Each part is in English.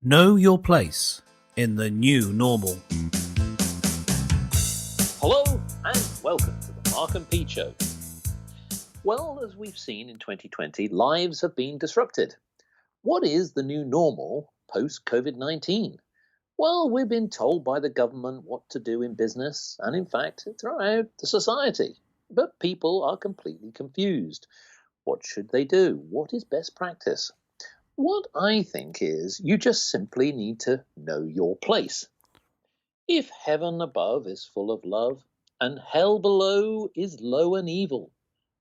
Know your place in the new normal. Hello and welcome to the Mark and Pete Show. Well, as we've seen in 2020, lives have been disrupted. What is the new normal post-COVID-19? Well, we've been told by the government what to do in business and, in fact, throughout the society. But people are completely confused. What should they do? What is best practice? What I think is you just simply need to know your place. If heaven above is full of love, and hell below is low and evil,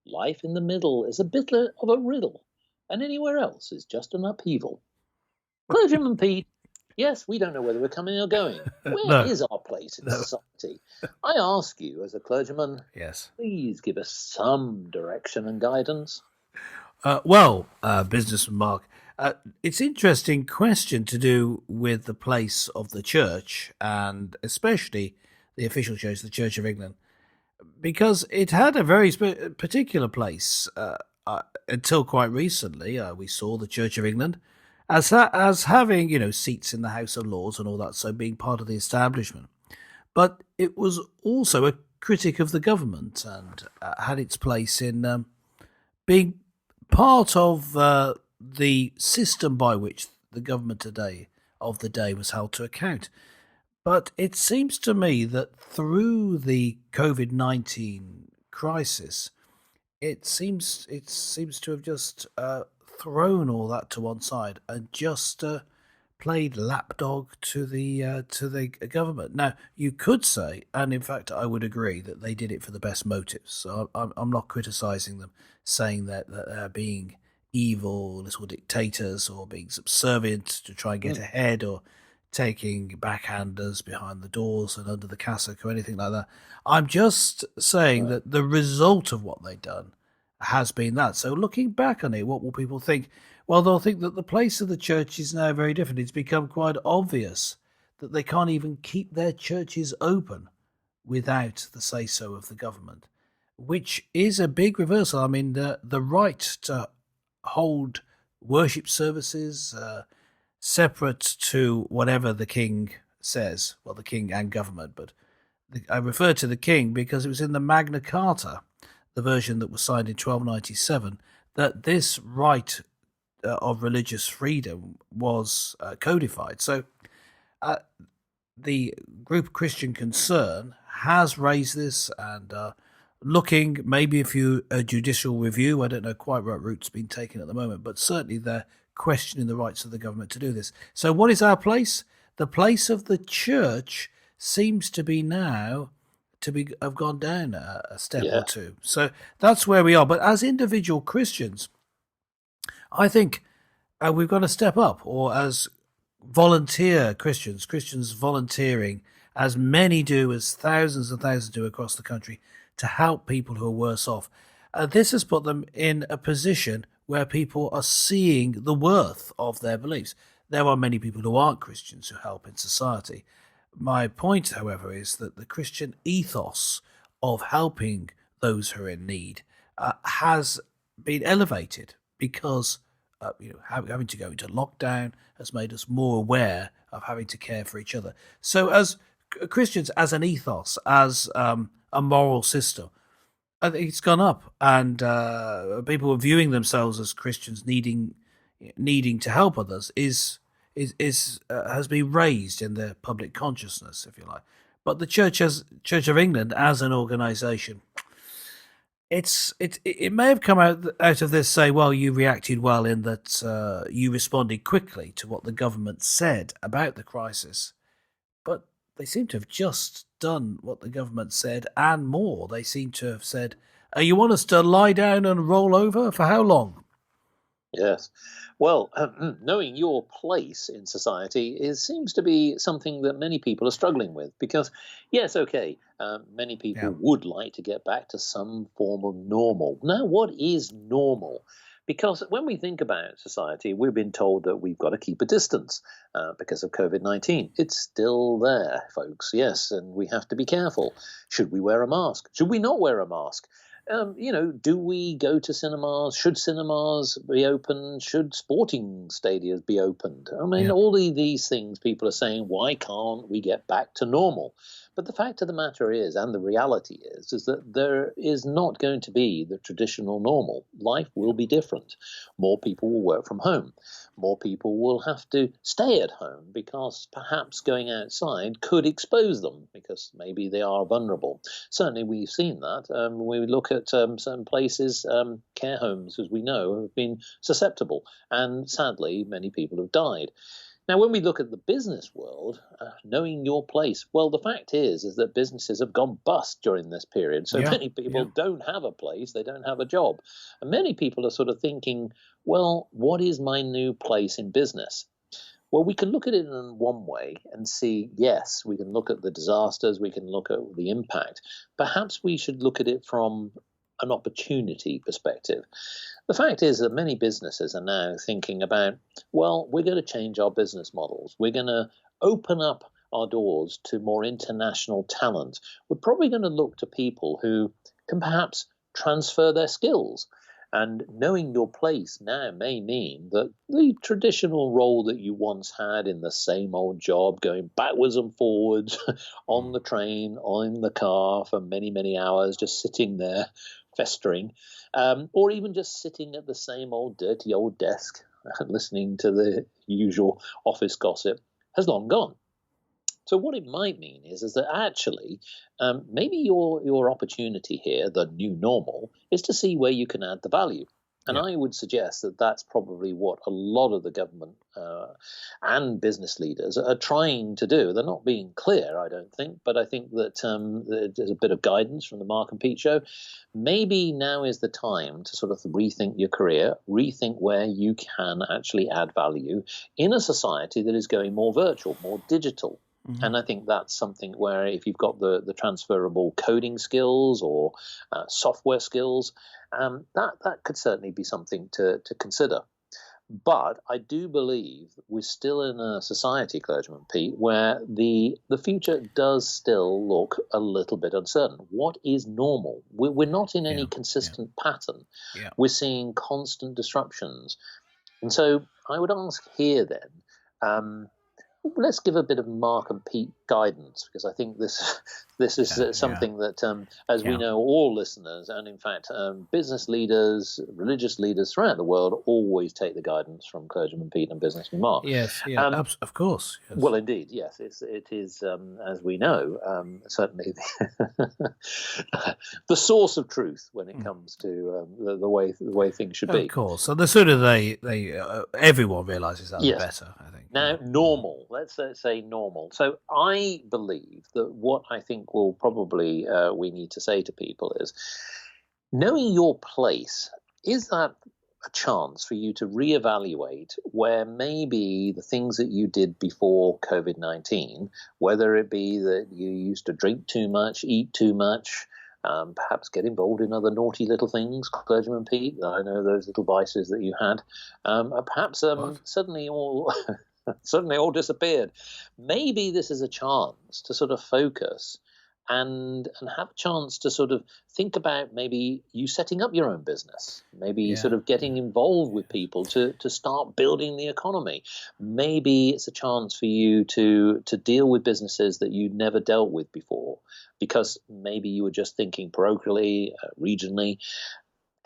life in the middle is a bit of a riddle, and anywhere else is just an upheaval. Clergyman Pete, yes, we don't know whether we're coming or going. Where No, is our place in no. society? I ask you, as a clergyman, Yes. please give us some direction and guidance. Businessman Mark, it's an interesting question to do with the place of the church and especially the official church, the Church of England, because it had a very particular place until quite recently. We saw the Church of England as having seats in the House of Lords and all that, so being part of the establishment. But it was also a critic of the government and had its place in being part of the system by which the government today of the day was held to account. But it seems to me that through the COVID-19 crisis, it seems to have just thrown all that to one side and just played lapdog to the government. Now you could say, and in fact I would agree, that they did it for the best motives. So I'm not criticising them, saying that they're being evil little dictators or being subservient to try and get ahead or taking backhanders behind the doors and under the cassock or anything like that. I'm just saying that the result of what they've done has been that. So looking back on it, what will people think? Well, they'll think that the place of the church is now very different. It's become quite obvious that they can't even keep their churches open without the say-so of the government, which is a big reversal. I mean, the right to hold worship services separate to whatever the king says, well, the king and government, but I refer to the king because it was in the Magna Carta, the version that was signed in 1297, that this right of religious freedom was codified. So the group Christian Concern has raised this and looking maybe a judicial review. I don't know quite what route's been taken at the moment, but certainly they're questioning the rights of the government to do this. So what is our place? The place of the church seems to be now have gone down a step or two. So that's where we are. But as individual Christians, I think we've got to step up, or as volunteer Christians volunteering, as many do, as thousands and thousands do across the country, to help people who are worse off. This has put them in a position where people are seeing the worth of their beliefs. There are many people who aren't Christians who help in society. My point, however, is that the Christian ethos of helping those who are in need has been elevated because having to go into lockdown has made us more aware of having to care for each other. So as Christians, as an ethos, as a moral system, I think it's gone up, and people are viewing themselves as Christians needing to help others has been raised in the public consciousness, if you like. But the Church of England as an organisation, it may have come out of this, say, well, you reacted well in that you responded quickly to what the government said about the crisis, but they seem to have just done what the government said and more. They seem to have said, you want us to lie down and roll over? For how long? Yes. Well, knowing your place in society seems to be something that many people are struggling with because, yes, okay, many people would like to get back to some form of normal. Now, what is normal? Because when we think about society, we've been told that we've got to keep a distance because of COVID-19. It's still there, folks, yes, and we have to be careful. Should we wear a mask? Should we not wear a mask? Do we go to cinemas? Should cinemas be open? Should sporting stadiums be opened? I mean, Yeah. all these things people are saying, why can't we get back to normal? But the fact of the matter is, and the reality is that there is not going to be the traditional normal. Life will be different. More people will work from home. More people will have to stay at home because perhaps going outside could expose them because maybe they are vulnerable. Certainly, we've seen that. When we look at certain places, care homes, as we know, have been susceptible. And sadly, many people have died. Now, when we look at the business world, knowing your place, well, the fact is that businesses have gone bust during this period. So Yeah. many people don't have a place, they don't have a job. And many people are sort of thinking, well, what is my new place in business? Well, we can look at it in one way and see, yes, we can look at the disasters, we can look at the impact. Perhaps we should look at it from an opportunity perspective. The fact is that many businesses are now thinking about, well, we're going to change our business models. We're going to open up our doors to more international talent. We're probably going to look to people who can perhaps transfer their skills. And knowing your place now may mean that the traditional role that you once had in the same old job, going backwards and forwards on the train, or in the car for many, many hours, just sitting there festering, or even just sitting at the same old dirty old desk listening to the usual office gossip, has long gone. So what it might mean is that actually maybe your opportunity here, the new normal, is to see where you can add the value. And Yeah. I would suggest that that's probably what a lot of the government and business leaders are trying to do. They're not being clear, I don't think, but I think that there's a bit of guidance from the Mark and Pete show. Maybe now is the time to sort of rethink your career, rethink where you can actually add value in a society that is going more virtual, more digital. And I think that's something where if you've got the transferable coding skills or software skills, that could certainly be something to consider. But I do believe we're still in a society, Clergyman Pete, where the future does still look a little bit uncertain. What is normal? We're not in any consistent pattern. Yeah. We're seeing constant disruptions. And so I would ask here then, let's give a bit of Mark and Pete guidance, because I think this is something that, as we know, all listeners and in fact business leaders, religious leaders throughout the world always take the guidance from Clergyman Pete and Businessman Mark. Yes, yeah, of course. Yes. Well, indeed, yes, it is as we know, certainly the source of truth when it comes to the way things should be. Of course. So the sooner everyone realizes that, the better, I think. Now, normal. Let's say normal. So I believe that what I think will probably we need to say to people is, knowing your place, is that a chance for you to reevaluate where maybe the things that you did before COVID-19, whether it be that you used to drink too much, eat too much, perhaps get involved in other naughty little things, Clergyman Pete. I know those little vices that you had. Perhaps suddenly all disappeared. Maybe this is a chance to sort of focus and have a chance to sort of think about maybe you setting up your own business, maybe sort of getting involved with people to start building the economy. Maybe it's a chance for you to deal with businesses that you never dealt with before, because maybe you were just thinking parochially, regionally.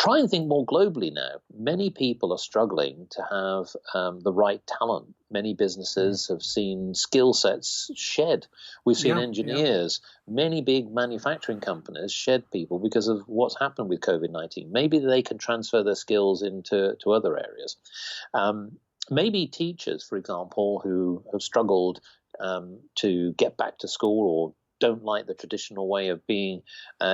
Try and think more globally now. Many people are struggling to have the right talent. Many businesses have seen skill sets shed. We've seen engineers, many big manufacturing companies shed people because of what's happened with COVID-19. Maybe they can transfer their skills into other areas. Maybe teachers, for example, who have struggled to get back to school or don't like the traditional way of being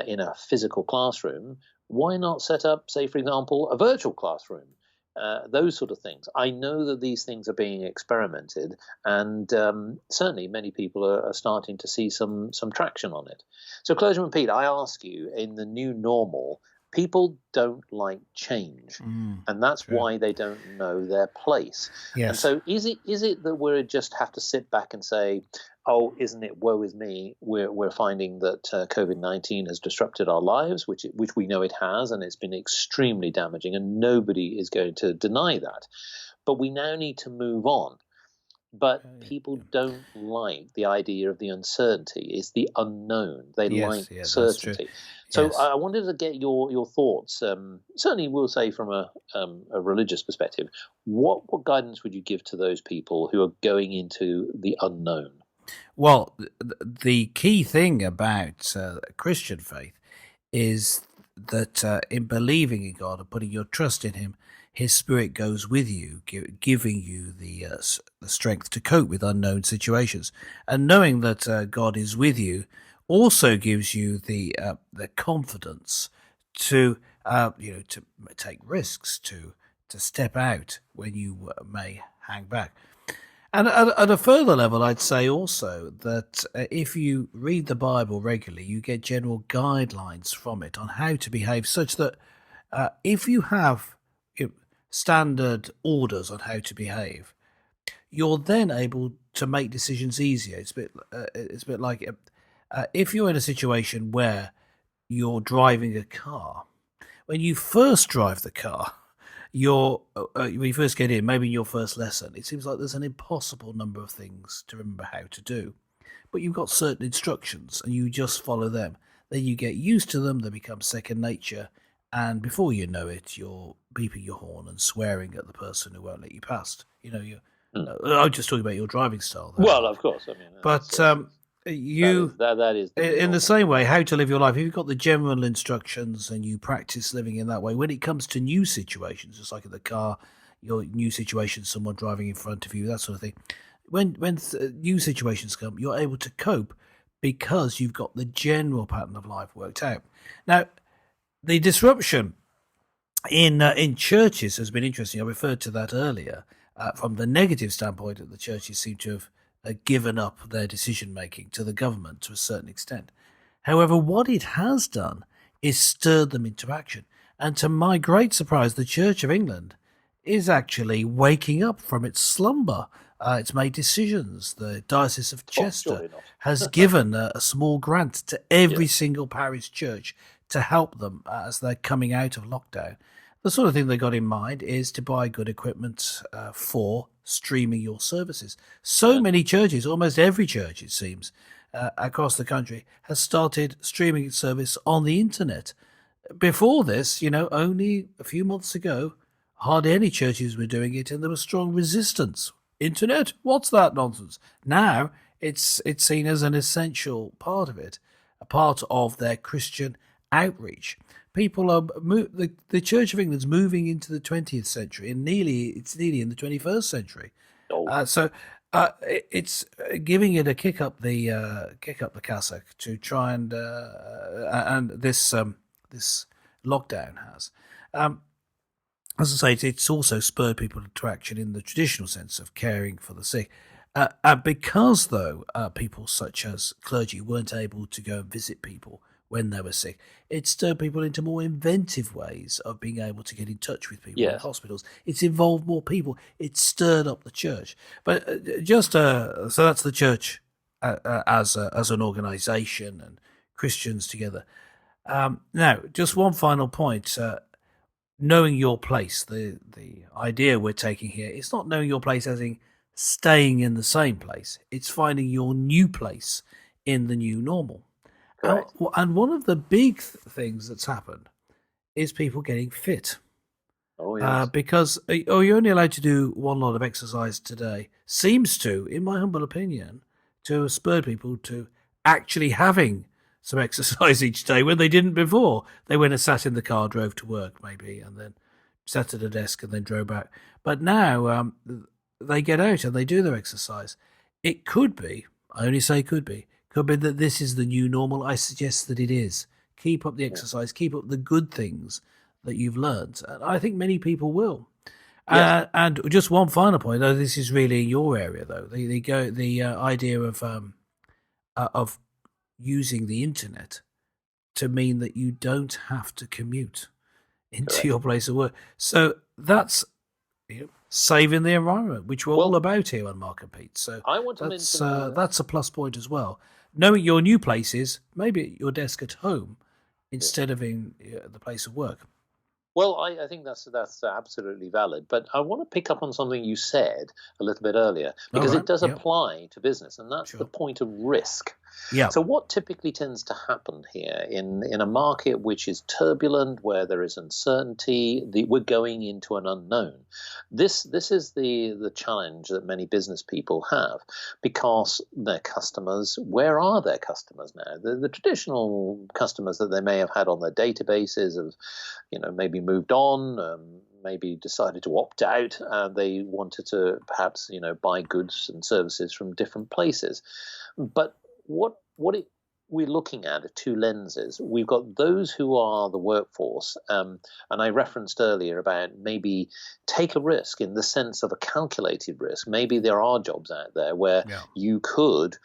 in a physical classroom, why not set up, say, for example, a virtual classroom? Those sort of things. I know that these things are being experimented, and certainly many people are starting to see some traction on it. So, Clergyman Pete, I ask you, in the new normal, People don't like change, and that's True. why they don't know their place. And Yes. so, is it that we just have to sit back and say, "Oh, isn't it woe is me? We're finding that COVID-19 has disrupted our lives, which we know it has, and it's been extremely damaging, and nobody is going to deny that. But we now need to move on." But people don't like the idea of the uncertainty. It's the unknown. They like Yes. Yeah, that's true. certainty. So Yes. I wanted to get your thoughts. Certainly, we'll say from a religious perspective, what guidance would you give to those people who are going into the unknown? Well, the key thing about Christian faith is that in believing in God and putting your trust in Him, His Spirit goes with you, giving you the strength to cope with unknown situations. And knowing that God is with you also gives you the confidence to to take risks, to step out when you may hang back. And at a further level, I'd say also that if you read the Bible regularly, you get general guidelines from it on how to behave, such that if you have standard orders on how to behave, you're then able to make decisions easier. It's a bit like if you're in a situation where you're driving a car. When you first drive the car, when you first get in, maybe in your first lesson, it seems like there's an impossible number of things to remember how to do. But you've got certain instructions and you just follow them. Then you get used to them, they become second nature, and before you know it, you're beeping your horn and swearing at the person who won't let you past. Hmm. I'm just talking about your driving style there. Well, of course. I mean, But you that is the new in the normal. same way, how to live your life. If you've got the general instructions and you practice living in that way, when it comes to new situations, just like in the car, your new situation, someone driving in front of you, that sort of thing. When new situations come, you're able to cope because you've got the general pattern of life worked out. Now, the disruption in churches has been interesting. I referred to that earlier. From the negative standpoint, that the churches seem to have given up their decision making to the government to a certain extent. However, what it has done is stirred them into action. And to my great surprise, the Church of England is actually waking up from its slumber. It's made decisions. The Diocese of Oh, Chester surely not. has given a small grant to every Yes. single parish church to help them as they're coming out of lockdown. The sort of thing they got in mind is to buy good equipment for streaming your services. So many churches, almost every church, it seems, across the country, has started streaming its service on the internet. Before this, only a few months ago, hardly any churches were doing it, and there was strong resistance. Internet? What's that nonsense? Now it's seen as an essential part of it, a part of their Christian outreach. People are the Church of England's moving into the 20th century, and it's nearly in the 21st century. Oh, It's giving it a kick up the cassock to try and this lockdown has. As I say, it's also spurred people to action in the traditional sense of caring for the sick. Because, though, people such as clergy weren't able to go and visit people when they were sick, it stirred people into more inventive ways of being able to get in touch with people in yes. hospitals. It's involved more people. It stirred up the church. But so that's the church as an organisation and Christians together. Now, just one final point. Knowing your place, the idea we're taking here, it's not knowing your place as in staying in the same place. It's finding your new place in the new normal. Correct. And one of the big things that's happened is people getting fit. Oh, yes. Because you're only allowed to do one lot of exercise today. Seems to, in my humble opinion, to have spurred people to actually having some exercise each day when they didn't before. They went and sat in the car, drove to work maybe, and then sat at a desk and then drove back. But now they get out and they do their exercise. It could be, I only say could be that this is the new normal. I suggest that it is. Keep up the exercise, keep up the good things that you've learned. And I think many people will. Yes. And just one final point, though this is really in your area, though, the idea of using the internet to mean that you don't have to commute into Correct. your place of work. So that's saving the environment, which we're all Well, about here on Mark and Pete. So I want to mention that's a plus point as well. Knowing your new place is maybe at your desk at home instead of in the place of work. well, I think that's absolutely valid. But I want to pick up on something you said a little bit earlier All because right. it does Yep. apply to business, and that's the Sure. point of risk. Yeah. So, what typically tends to happen here in a market which is turbulent, where there is uncertainty, we're going into an unknown. This is the challenge that many business people have because their customers, where are their customers now? The traditional customers that they may have had on their databases have, maybe moved on. Maybe decided to opt out. They wanted to perhaps, buy goods and services from different places. But we're looking at are two lenses. We've got those who are the workforce, and I referenced earlier about maybe take a risk in the sense of a calculated risk. Maybe there are jobs out there where Yeah. you could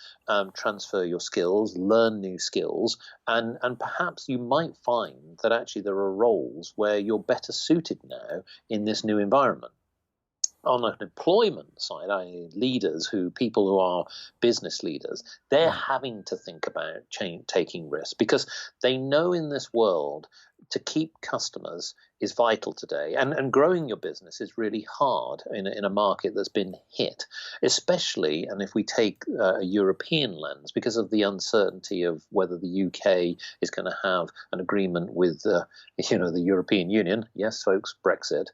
transfer your skills, learn new skills, and perhaps you might find that actually there are roles where you're better suited now in this new environment. On an employment side, i.e., people who are business leaders, they're Yeah. having to think about taking risks because they know in this world to keep customers is vital today, and growing your business is really hard in a market that's been hit, especially, and if we take a European lens, because of the uncertainty of whether the UK is going to have an agreement with the European Union. Yes, folks, Brexit,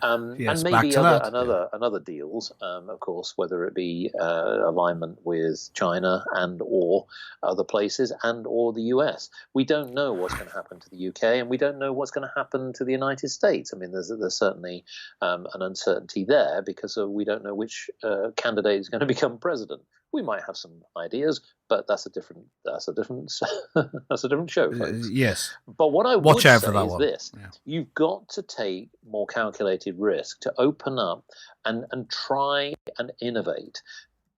and Yes. Back maybe to other that. Yeah. another deals, of course, whether it be alignment with China and or other places and or the US. We don't know what's going to happen to the UK, and we don't know what's going to happen to the United States. I mean, there's certainly an uncertainty there because we don't know which candidate is going to become president. We might have some ideas, but that's a different that's a different that's a different show, folks. Yes. But what I Watch would out for say that is one. this: Yeah. you've got to take more calculated risk to open up and try and innovate,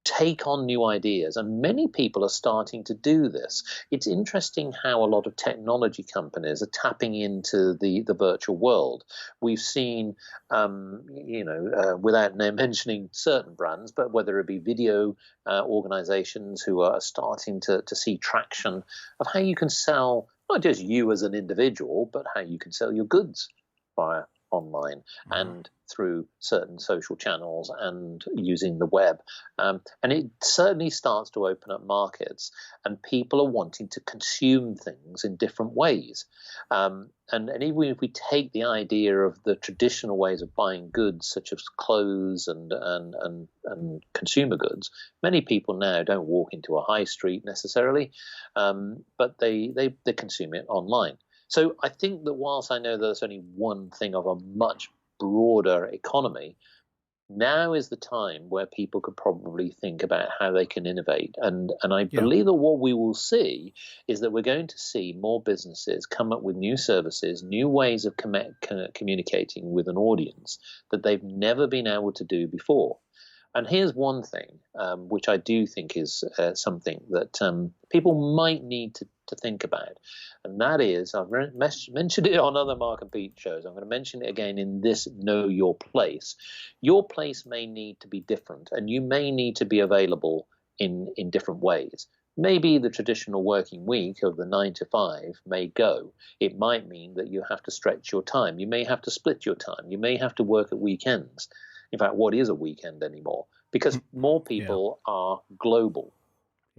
take on new ideas, and many people are starting to do this. It's interesting how a lot of technology companies are tapping into the virtual world. We've seen, without mentioning certain brands, but whether it be video organizations who are starting to see traction of how you can sell not just you as an individual, but how you can sell your goods via online Mhm. and through certain social channels and using the web. And it certainly starts to open up markets, and people are wanting to consume things in different ways. And even if we take the idea of the traditional ways of buying goods, such as clothes and consumer goods, many people now don't walk into a high street necessarily, but they consume it online. So I think that whilst I know there's only one thing of a much broader economy, now is the time where people could probably think about how they can innovate. And I Yeah. believe that what we will see is that we're going to see more businesses come up with new services, new ways of communicating with an audience that they've never been able to do before. And here's one thing, which I do think is something that people might need to think about. And that is, I've mentioned it on other Mark and Pete shows. I'm going to mention it again in this Know Your Place. Your place may need to be different, and you may need to be available in different ways. Maybe the traditional working week of the 9 to 5 may go. It might mean that you have to stretch your time. You may have to split your time. You may have to work at weekends. In fact, what is a weekend anymore? Because more Yeah. people are global.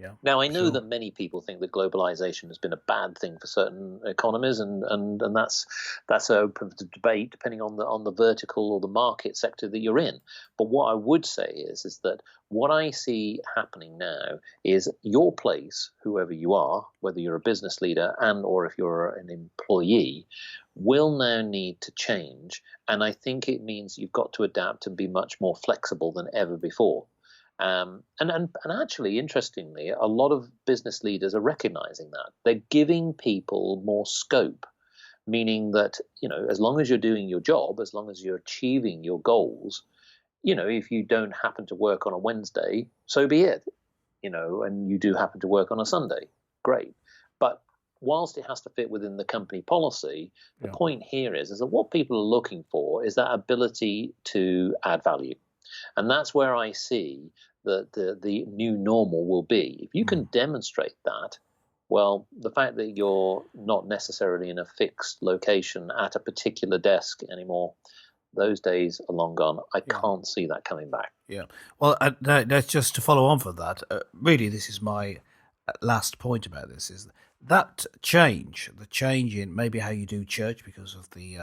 Yeah. Now, I know Sure. that many people think that globalization has been a bad thing for certain economies, and that's open to debate depending on the vertical or the market sector that you're in. But what I would say is that what I see happening now is your place, whoever you are, whether you're a business leader and or if you're an employee, will now need to change. And I think it means you've got to adapt and be much more flexible than ever before. And actually, interestingly, a lot of business leaders are recognizing that. They're giving people more scope, meaning that, as long as you're doing your job, as long as you're achieving your goals, if you don't happen to work on a Wednesday, so be it, and you do happen to work on a Sunday, great. But whilst it has to fit within the company policy, the Yeah. point here is that what people are looking for is that ability to add value. And that's where I see that the new normal will be. If you can demonstrate that, well, the fact that you're not necessarily in a fixed location at a particular desk anymore, those days are long gone. I Yeah. can't see that coming back. Yeah. Well, that's just to follow on from that. Really, this is my last point about this: is that change, the change in maybe how you do church because of the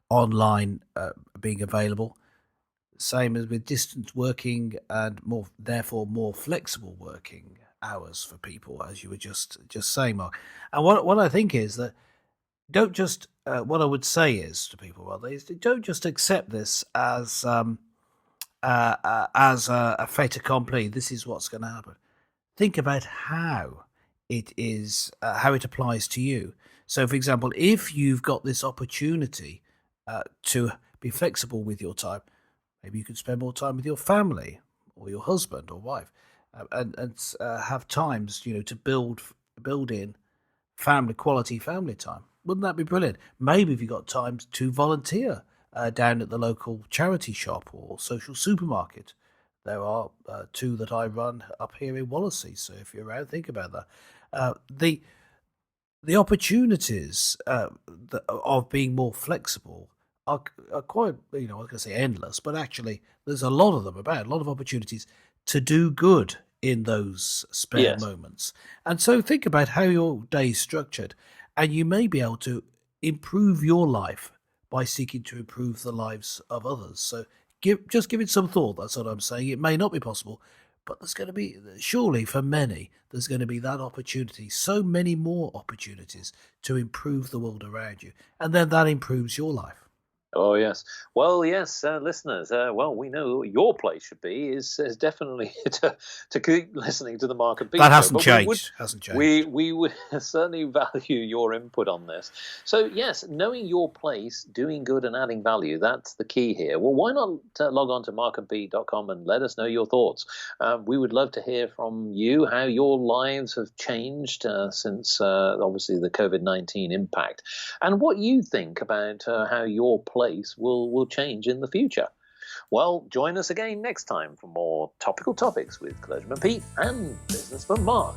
online being available. Same as with distance working and more, therefore more flexible working hours for people, as you were just saying, Mark. And what I think is that don't just what I would say is to people, rather, is don't just accept this as a fait accompli. This is what's going to happen. Think about how it applies to you. So, for example, if you've got this opportunity to be flexible with your time, maybe you could spend more time with your family or your husband or wife, and have times to build in quality family time. Wouldn't that be brilliant? Maybe if you got time to volunteer down at the local charity shop or social supermarket. There are two that I run up here in Wallasey. So if you're around, think about that. The opportunities of being more flexible are quite, I was going to say endless, but actually there's a lot of them about, a lot of opportunities to do good in those spare moments. And so think about how your day is structured, and you may be able to improve your life by seeking to improve the lives of others. So give it some thought. That's what I'm saying. It may not be possible, but there's going to be, surely for many, there's going to be that opportunity, so many more opportunities to improve the world around you. And then that improves your life. Oh, yes. Well, yes, listeners, well, we know your place should be is definitely to keep listening to the Mark and Pete That show. hasn't But changed. Hasn't changed. we would certainly value your input on this. So, yes, knowing your place, doing good and adding value, that's the key here. Well, why not log on to markandpete.com and let us know your thoughts. We would love to hear from you how your lives have changed since, obviously, the COVID-19 impact, and what you think about how your place will change in the future. Well, join us again next time for more topical topics with Clergyman Pete and Businessman Mark.